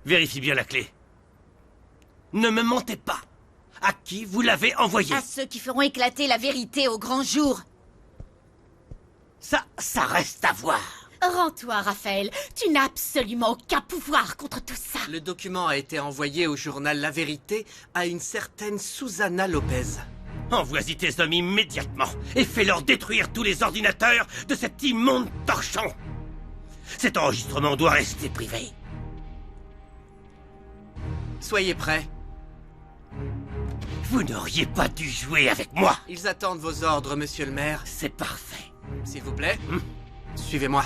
Vérifie bien la clé. Ne me mentez pas. À qui vous l'avez envoyée? À ceux qui feront éclater la vérité au grand jour. Ça reste à voir. Rends-toi, Raphaël. Tu n'as absolument aucun pouvoir contre tout ça. Le document a été envoyé au journal La Vérité à une certaine Susana Lopez. Envoie-y tes hommes immédiatement et fais-leur détruire tous les ordinateurs de cet immonde torchon. Cet enregistrement doit rester privé. Soyez prêts. Vous n'auriez pas dû jouer avec moi. Ils attendent vos ordres, monsieur le maire. C'est parfait. S'il vous plaît, suivez-moi.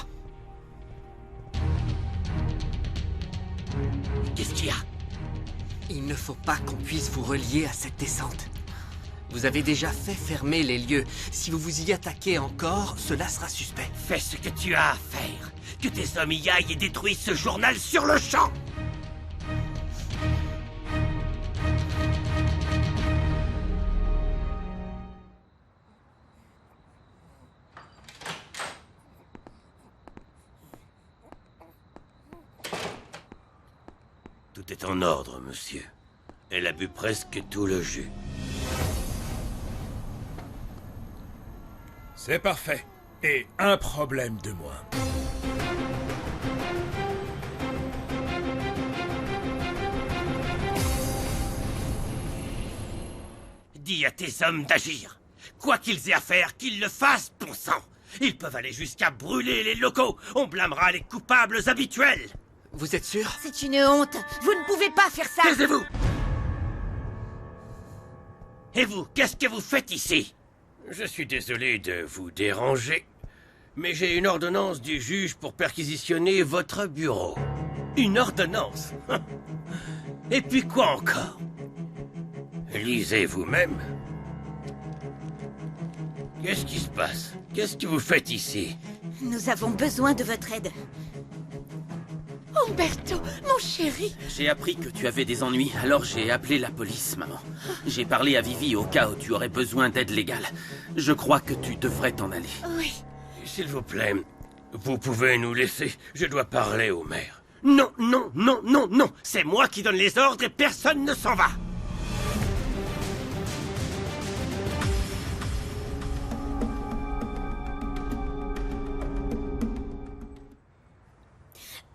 Qu'est-ce qu'il y a? Il ne faut pas qu'on puisse vous relier à cette descente. Vous avez déjà fait fermer les lieux. Si vous vous y attaquez encore, cela sera suspect. Fais ce que tu as à faire. Que tes hommes y aillent et détruisent ce journal sur le champ. Tout est en ordre, monsieur. Elle a bu presque tout le jus. C'est parfait. Et un problème de moins. Dis à tes hommes d'agir. Quoi qu'ils aient à faire, qu'ils le fassent, bon sang. Ils peuvent aller jusqu'à brûler les locaux. On blâmera les coupables habituels. Vous êtes sûr? C'est une honte. Vous ne pouvez pas faire ça. Taisez-vous! Et vous, qu'est-ce que vous faites ici? Je suis désolé de vous déranger, mais j'ai une ordonnance du juge pour perquisitionner votre bureau. Une ordonnance? Et puis quoi encore? Lisez vous-même. Qu'est-ce qui se passe? Qu'est-ce que vous faites ici? Nous avons besoin de votre aide. Umberto, mon chéri. J'ai appris que tu avais des ennuis, alors j'ai appelé la police, maman. J'ai parlé à Vivi au cas où tu aurais besoin d'aide légale. Je crois que tu devrais t'en aller. Oui. S'il vous plaît, vous pouvez nous laisser. Je dois parler au maire. Non, non, non, non, non. C'est moi qui donne les ordres et personne ne s'en va.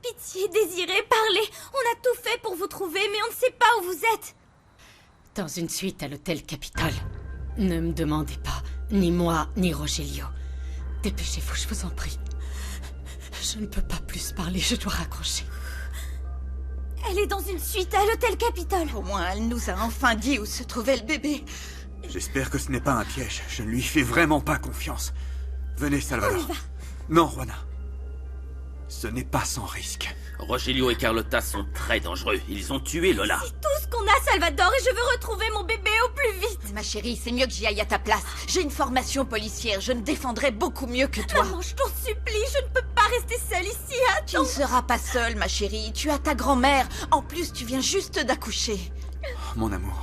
Pitié, Désiré, parlez. On a tout fait pour vous trouver, mais on ne sait pas où vous êtes. Dans une suite à l'hôtel Capitole. Ne me demandez pas, ni moi, ni Rogelio. Dépêchez-vous, je vous en prie. Je ne peux pas plus parler, je dois raccrocher. Elle est dans une suite à l'hôtel Capitole. Au moins, elle nous a enfin dit où se trouvait le bébé. J'espère que ce n'est pas un piège. Je ne lui fais vraiment pas confiance. Venez, Salvador. On y va. Non, Juana. Ce n'est pas sans risque. Rogelio et Carlotta sont très dangereux. Ils ont tué Lola. C'est tout ce qu'on a, Salvador, et je veux retrouver mon bébé au plus vite. Ma chérie, c'est mieux que j'y aille à ta place. J'ai une formation policière, je me défendrai beaucoup mieux que toi. Maman, je t'en supplie, je ne peux pas rester seule ici. Tu ne seras pas seule, ma chérie. Tu as ta grand-mère. En plus, tu viens juste d'accoucher. Mon amour.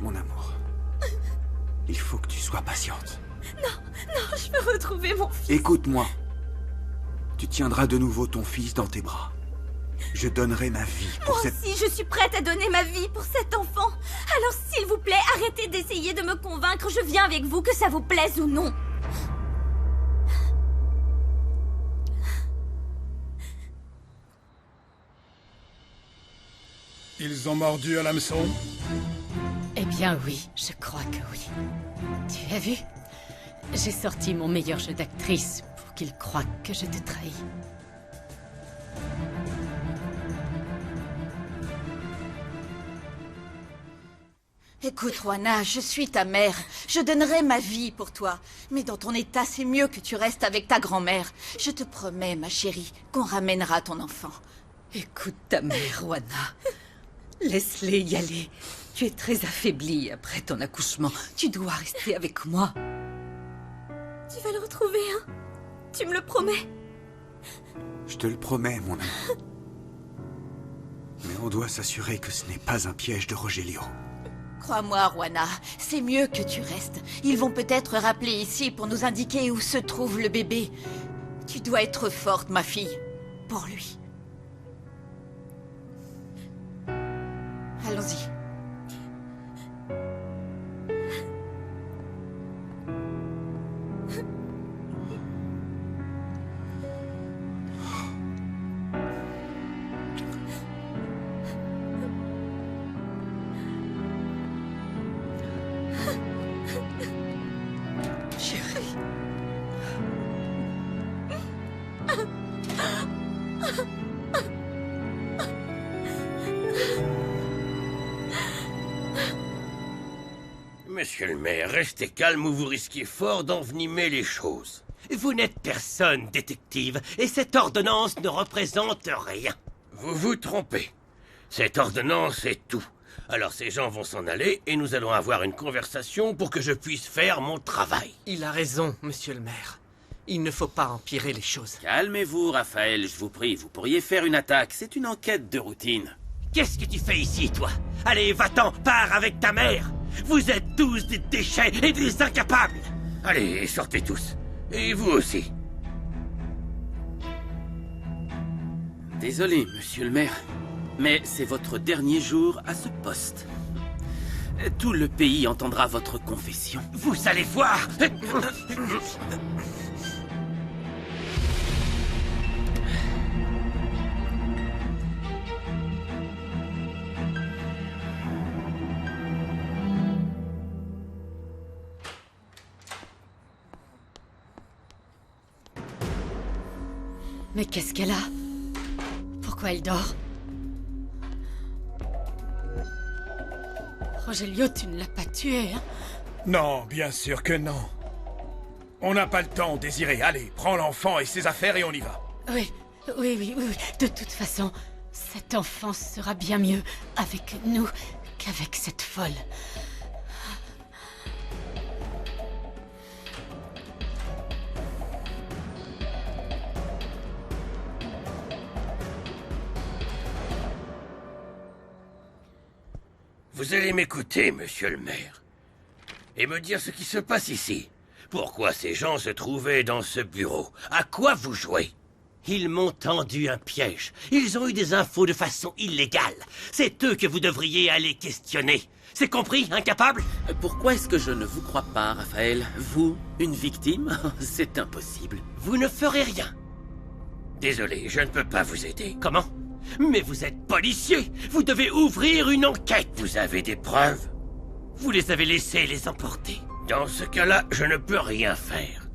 Mon amour. Il faut que tu sois patiente. Non, je veux retrouver mon fils. Écoute-moi. Tu tiendras de nouveau ton fils dans tes bras. Je donnerai ma vie pour Moi cette... aussi, je suis prête à donner ma vie pour cet enfant. Alors, s'il vous plaît, arrêtez d'essayer de me convaincre. Je viens avec vous, que ça vous plaise ou non. Ils ont mordu à l'hameçon? Eh bien oui, je crois que oui. Tu as vu? J'ai sorti mon meilleur jeu d'actrice pour qu'ils croient que je te trahis. Écoute, Juana, je suis ta mère. Je donnerai ma vie pour toi. Mais dans ton état, c'est mieux que tu restes avec ta grand-mère. Je te promets, ma chérie, qu'on ramènera ton enfant. Écoute ta mère, Juana. Laisse-les y aller. Tu es très affaiblie après ton accouchement. Tu dois rester avec moi. Tu vas le retrouver, hein? Tu me le promets? Je te le promets, mon amour. Mais on doit s'assurer que ce n'est pas un piège de Rogelio. Crois-moi, Juana, c'est mieux que tu restes. Ils vont peut-être rappeler ici pour nous indiquer où se trouve le bébé. Tu dois être forte, ma fille. Pour lui. Monsieur le maire, restez calme ou vous risquez fort d'envenimer les choses. Vous n'êtes personne, détective, et cette ordonnance ne représente rien. Vous vous trompez. Cette ordonnance est tout. Alors ces gens vont s'en aller et nous allons avoir une conversation pour que je puisse faire mon travail. Il a raison, monsieur le maire. Il ne faut pas empirer les choses. Calmez-vous, Raphaël, je vous prie. Vous pourriez faire une attaque. C'est une enquête de routine. Qu'est-ce que tu fais ici, toi? Allez, va-t'en, pars avec ta mère. Vous êtes tous des déchets et des incapables. Allez, sortez tous. Et vous aussi. Désolé, monsieur le maire, mais c'est votre dernier jour à ce poste. Tout le pays entendra votre confession. Vous allez voir. Mais qu'est-ce qu'elle a? Pourquoi elle dort? Rogelio, tu ne l'as pas tué, hein? Non, bien sûr que non. On n'a pas le temps, Désiré. Allez, prends l'enfant et ses affaires et on y va. Oui. De toute façon, cet enfant sera bien mieux avec nous qu'avec cette folle. Vous allez m'écouter, monsieur le maire, et me dire ce qui se passe ici. Pourquoi ces gens se trouvaient dans ce bureau? À quoi vous jouez? Ils m'ont tendu un piège. Ils ont eu des infos de façon illégale. C'est eux que vous devriez aller questionner. C'est compris, incapable? Pourquoi est-ce que je ne vous crois pas, Raphaël? Vous, une victime? C'est impossible. Vous ne ferez rien. Désolé, je ne peux pas vous aider. Comment? Mais vous êtes policier. Vous devez ouvrir une enquête. Vous avez des preuves. Vous les avez laissés les emporter. Dans ce cas-là, je ne peux rien faire.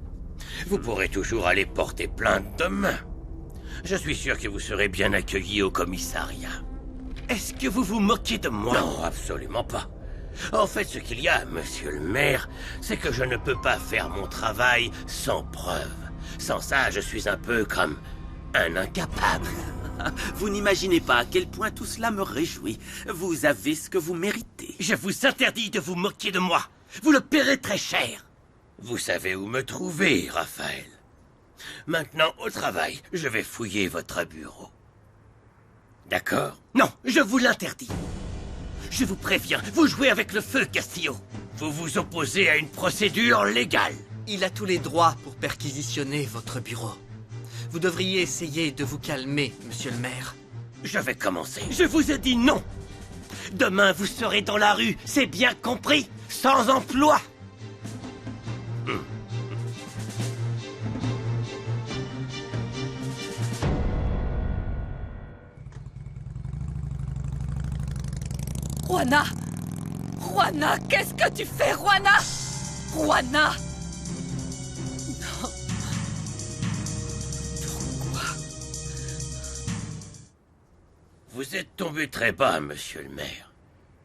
Vous pourrez toujours aller porter plainte demain. Je suis sûr que vous serez bien accueilli au commissariat. Est-ce que vous vous moquez de moi? Non, absolument pas. En fait, ce qu'il y a, monsieur le maire, c'est que je ne peux pas faire mon travail sans preuve. Sans ça, je suis un peu comme un incapable. Vous n'imaginez pas à quel point tout cela me réjouit. Vous avez ce que vous méritez. Je vous interdis de vous moquer de moi. Vous le paierez très cher. Vous savez où me trouver, Raphaël. Maintenant, au travail, je vais fouiller votre bureau. D'accord? Non, je vous l'interdis. Je vous préviens, vous jouez avec le feu, Castillo. Vous vous opposez à une procédure légale. Il a tous les droits pour perquisitionner votre bureau. Vous devriez essayer de vous calmer, monsieur le maire. Je vais commencer. Je vous ai dit non. Demain, vous serez dans la rue, c'est bien compris, sans emploi. Juana! Juana, qu'est-ce que tu fais, Juana? Juana! Non. Pourquoi? Vous êtes tombé très bas, monsieur le maire.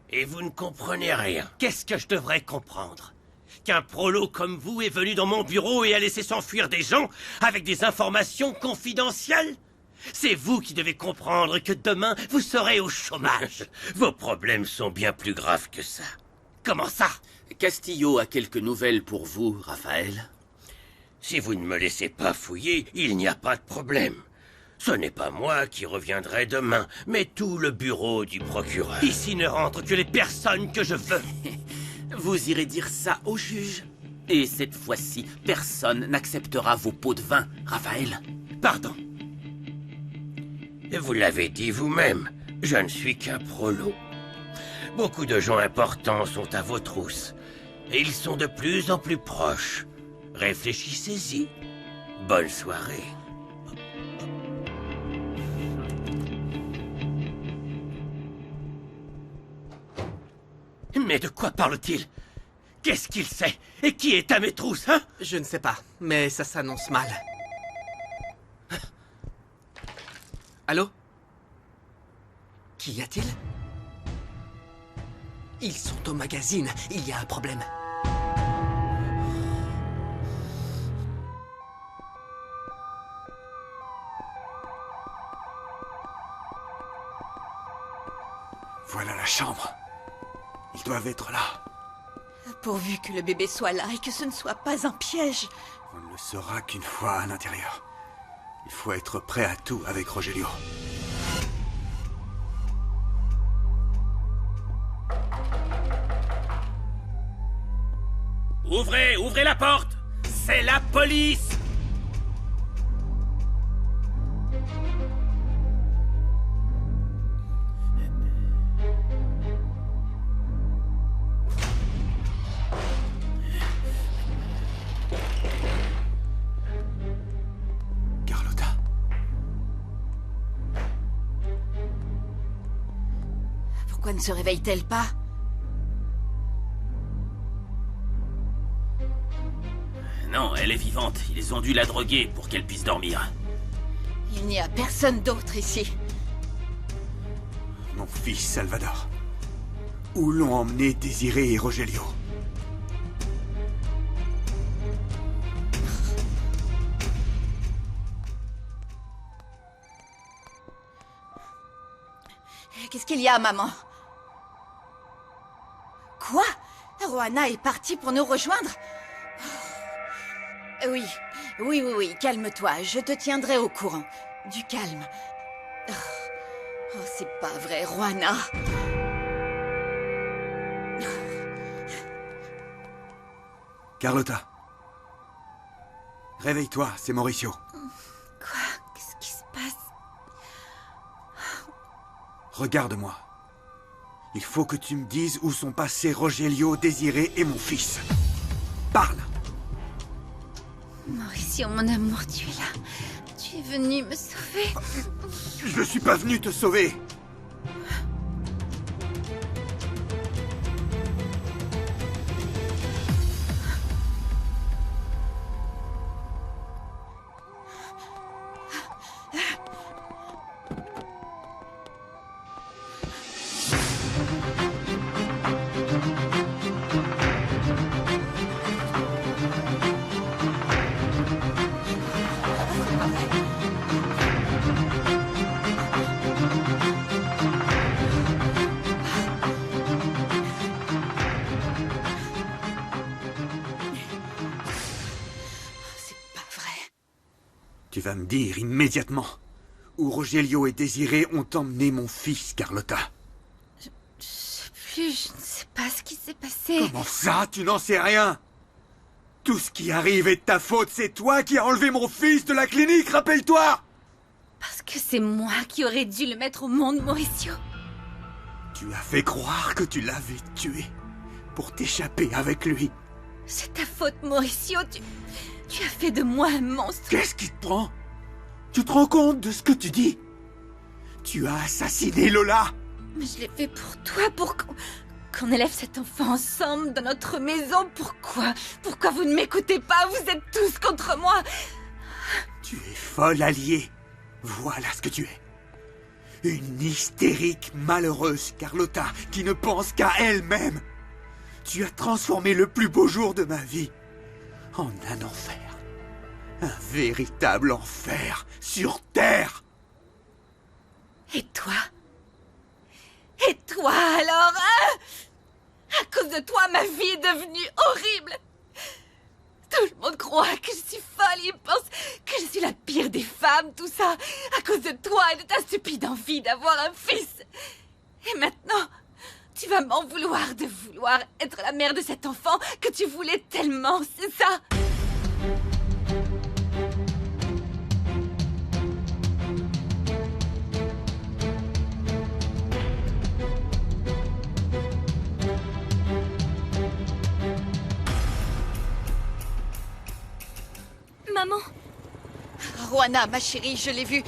Et vous ne comprenez rien. Qu'est-ce que je devrais comprendre? Qu'un prolo comme vous est venu dans mon bureau et a laissé s'enfuir des gens avec des informations confidentielles? C'est vous qui devez comprendre que demain, vous serez au chômage. Vos problèmes sont bien plus graves que ça. Comment ça? Castillo a quelques nouvelles pour vous, Raphaël. Si vous ne me laissez pas fouiller, il n'y a pas de problème. Ce n'est pas moi qui reviendrai demain, mais tout le bureau du procureur. Ici ne rentrent que les personnes que je veux. Vous irez dire ça au juge. Et cette fois-ci, personne n'acceptera vos pots de vin, Raphaël. Pardon. Vous l'avez dit vous-même, je ne suis qu'un prolo. Beaucoup de gens importants sont à vos trousses. Et ils sont de plus en plus proches. Réfléchissez-y. Bonne soirée. Mais de quoi parle-t-il? Qu'est-ce qu'il sait? Et qui est à mes trousses, hein? Je ne sais pas, mais ça s'annonce mal. Allô? Qu'y a-t-il? Ils sont au magazine. Il y a un problème. Voilà la chambre. Ils doivent être là. Pourvu que le bébé soit là et que ce ne soit pas un piège. On ne le saura qu'une fois à l'intérieur. Il faut être prêt à tout avec Rogelio. Ouvrez la porte! C'est la police! Carlotta. Pourquoi ne se réveille-t-elle pas? Non, elle est vivante. Ils ont dû la droguer pour qu'elle puisse dormir. Il n'y a personne d'autre ici. Mon fils Salvador. Où l'ont emmené Désiré et Rogelio? Qu'est-ce qu'il y a, maman? Quoi? Roanna est partie pour nous rejoindre? Oui, calme-toi, je te tiendrai au courant. Du calme. Oh, c'est pas vrai, Roanna. Carlotta. Réveille-toi, c'est Mauricio. Quoi? Qu'est-ce qui se passe? Regarde-moi. Il faut que tu me dises où sont passés Rogelio, Désiré et mon fils. Parle! Mauricio, mon amour, tu es là. Tu es venu me sauver. Je suis pas venu te sauver. Tu vas me dire immédiatement où Rogelio et Désiré ont emmené mon fils, Carlotta. Je ne sais pas ce qui s'est passé. Comment ça, tu n'en sais rien? Tout ce qui arrive est de ta faute, c'est toi qui as enlevé mon fils de la clinique, rappelle-toi! Parce que c'est moi qui aurais dû le mettre au monde, Mauricio. Tu as fait croire que tu l'avais tué pour t'échapper avec lui. C'est ta faute, Mauricio. Tu as fait de moi un monstre. Qu'est-ce qui te prend? Tu te rends compte de ce que tu dis? Tu as assassiné Lola. Mais je l'ai fait pour toi, pour qu'on élève cet enfant ensemble dans notre maison. Pourquoi? Pourquoi vous ne m'écoutez pas? Vous êtes tous contre moi. Tu es folle alliée. Voilà ce que tu es. Une hystérique malheureuse, Carlotta, qui ne pense qu'à elle-même. Tu as transformé le plus beau jour de ma vie en un enfer. Un véritable enfer sur Terre. Et toi? Et toi alors, hein? À cause de toi, ma vie est devenue horrible. Tout le monde croit que je suis folle. Ils pensent que je suis la pire des femmes, tout ça. À cause de toi et de ta stupide envie d'avoir un fils. Et maintenant, tu vas m'en vouloir de vouloir être la mère de cet enfant que tu voulais tellement, c'est ça? Maman! Roanna, ma chérie, je l'ai vu,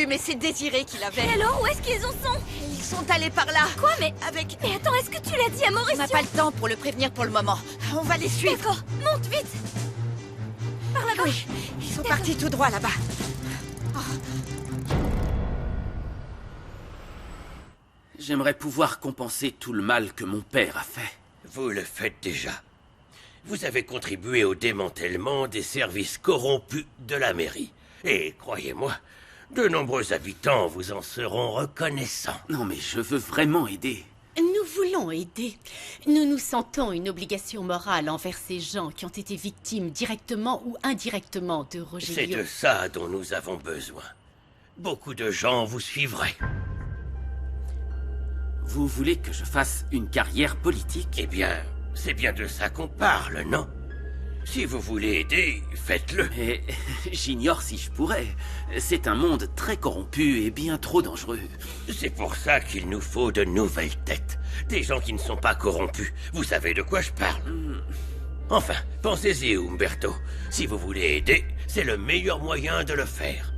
mais c'est Désiré qui l'avait. Et alors, où est-ce qu'ils en sont? Ils sont allés par là. Quoi? Mais avec... Mais attends, est-ce que tu l'as dit à Mauricio? On n'a pas le temps pour le prévenir pour le moment. On va les suivre. D'accord, monte vite! Par là-bas. Oui, ils sont partis tout droit là-bas. J'aimerais pouvoir compenser tout le mal que mon père a fait. Vous le faites déjà. Vous avez contribué au démantèlement des services corrompus de la mairie. Et croyez-moi, de nombreux habitants vous en seront reconnaissants. Non mais je veux vraiment aider. Nous voulons aider. Nous nous sentons une obligation morale envers ces gens qui ont été victimes directement ou indirectement de C'est Rogelio. de ça dont nous avons besoin. Beaucoup de gens vous suivraient. Vous voulez que je fasse une carrière politique? Eh bien, c'est bien de ça qu'on parle, non? Si vous voulez aider, faites-le. Et j'ignore si je pourrais. C'est un monde très corrompu et bien trop dangereux. C'est pour ça qu'il nous faut de nouvelles têtes. Des gens qui ne sont pas corrompus. Vous savez de quoi je parle. Enfin, pensez-y, Umberto. Si vous voulez aider, c'est le meilleur moyen de le faire.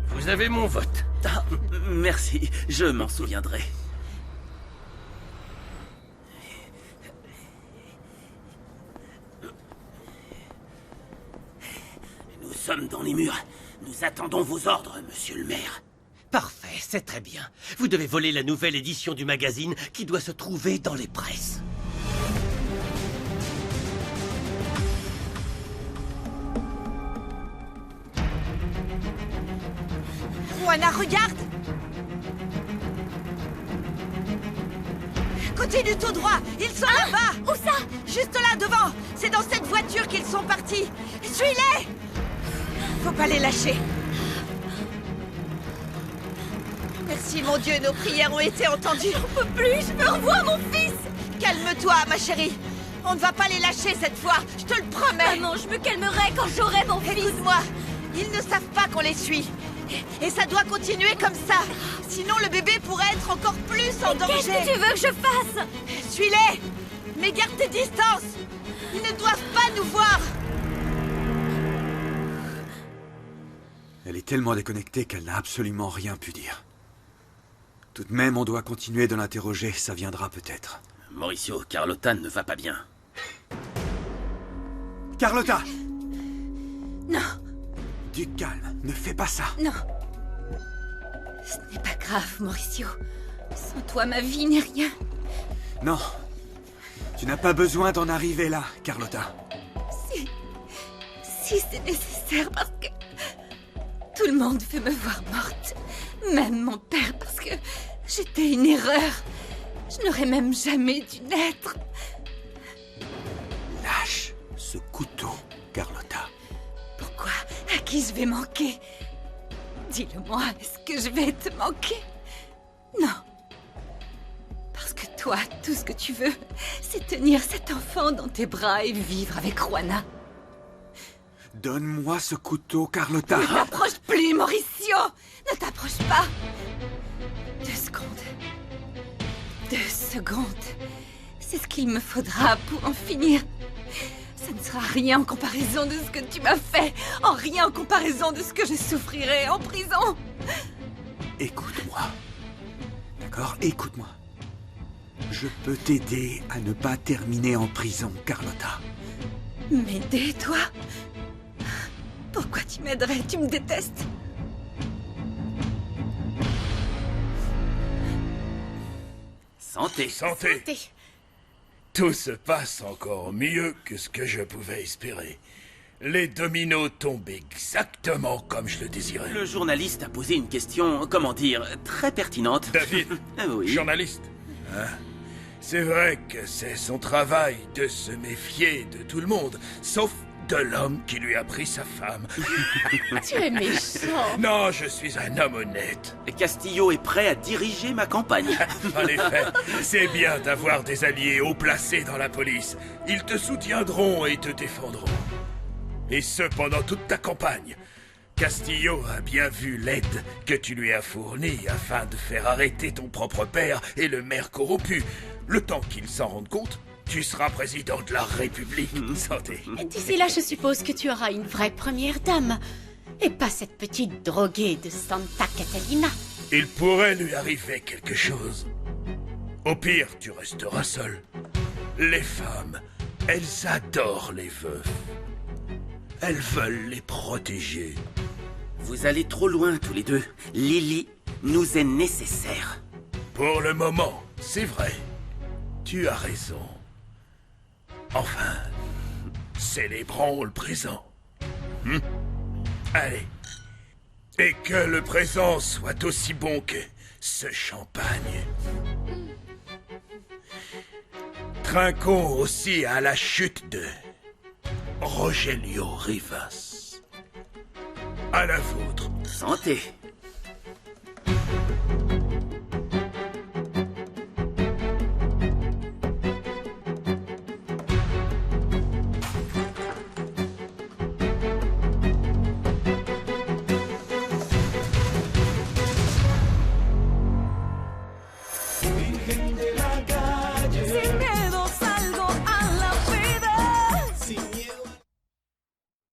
Vous avez mon vote. Ah, merci, je m'en souviendrai. Nous sommes dans les murs. Nous attendons vos ordres, monsieur le maire. Parfait, c'est très bien. Vous devez voler la nouvelle édition du magazine qui doit se trouver dans les presses. Juana, regarde! Continue tout droit! Ils sont là-bas! Où ça? Juste là, devant! C'est dans cette voiture qu'ils sont partis! Suis-les! Faut pas les lâcher! Merci, mon Dieu, nos prières ont été entendues! J'en peux plus, je veux revoir mon fils! Calme-toi, ma chérie! On ne va pas les lâcher cette fois, je te le promets! Maman, je me calmerai quand j'aurai mon fils! Écoute-moi! Ils ne savent pas qu'on les suit! Et ça doit continuer comme ça! Sinon, le bébé pourrait être encore plus en danger! Qu'est-ce que tu veux que je fasse? Suis-les! Mais garde tes distances! Ils ne doivent pas nous voir! Elle est tellement déconnectée qu'elle n'a absolument rien pu dire. Tout de même, on doit continuer de l'interroger, ça viendra peut-être. Mauricio, Carlotta ne va pas bien. Carlotta! Non, Du calme, ne fais pas ça. non. Ce n'est pas grave, Mauricio. Sans toi, ma vie n'est rien. Non. Tu n'as pas besoin d'en arriver là, Carlotta. Si c'est nécessaire, parce que... Tout le monde veut me voir morte. Même mon père, parce que j'étais une erreur. Je n'aurais même jamais dû naître. Lâche ce couteau, Carlotta. Pourquoi? À qui je vais manquer? Dis-le-moi, est-ce que je vais te manquer? Non. Parce que toi, tout ce que tu veux, c'est tenir cet enfant dans tes bras et vivre avec Juana. Donne-moi ce couteau, Carlotta. Ne t'approche plus, Mauricio! Ne t'approche pas! 2 secondes. 2 secondes. C'est ce qu'il me faudra pour en finir. Ça ne sera rien en comparaison de ce que tu m'as fait. En rien en comparaison de ce que je souffrirai en prison. Écoute-moi. D'accord? Écoute-moi. Je peux t'aider à ne pas terminer en prison, Carlotta. M'aider, toi? Pourquoi tu m'aiderais? Tu me détestes. Santé. Santé. Santé. Tout se passe encore mieux que ce que je pouvais espérer. Les dominos tombent exactement comme je le désirais. Le journaliste a posé une question, comment dire, très pertinente. David, Ah oui. journaliste. Hein? C'est vrai que c'est son travail de se méfier de tout le monde, sauf de l'homme qui lui a pris sa femme. Tu es méchant. Non, je suis un homme honnête. Castillo est prêt à diriger ma campagne. En effet, c'est bien d'avoir des alliés haut placés dans la police. Ils te soutiendront et te défendront. Et ce, pendant toute ta campagne. Castillo a bien vu l'aide que tu lui as fournie afin de faire arrêter ton propre père et le maire corrompu. Le temps qu'ils s'en rendent compte, tu seras président de la République. Santé. D'ici là, je suppose que tu auras une vraie première dame. Et pas cette petite droguée de Santa Catalina. Il pourrait lui arriver quelque chose. Au pire, tu resteras seul. Les femmes, elles adorent les veufs. Elles veulent les protéger. Vous allez trop loin tous les deux. Lily nous est nécessaire. Pour le moment, c'est vrai. Tu as raison. Enfin, célébrons le présent. Allez. Et que le présent soit aussi bon que ce champagne. Trinquons aussi à la chute de Rogelio Rivas. À la vôtre. Santé.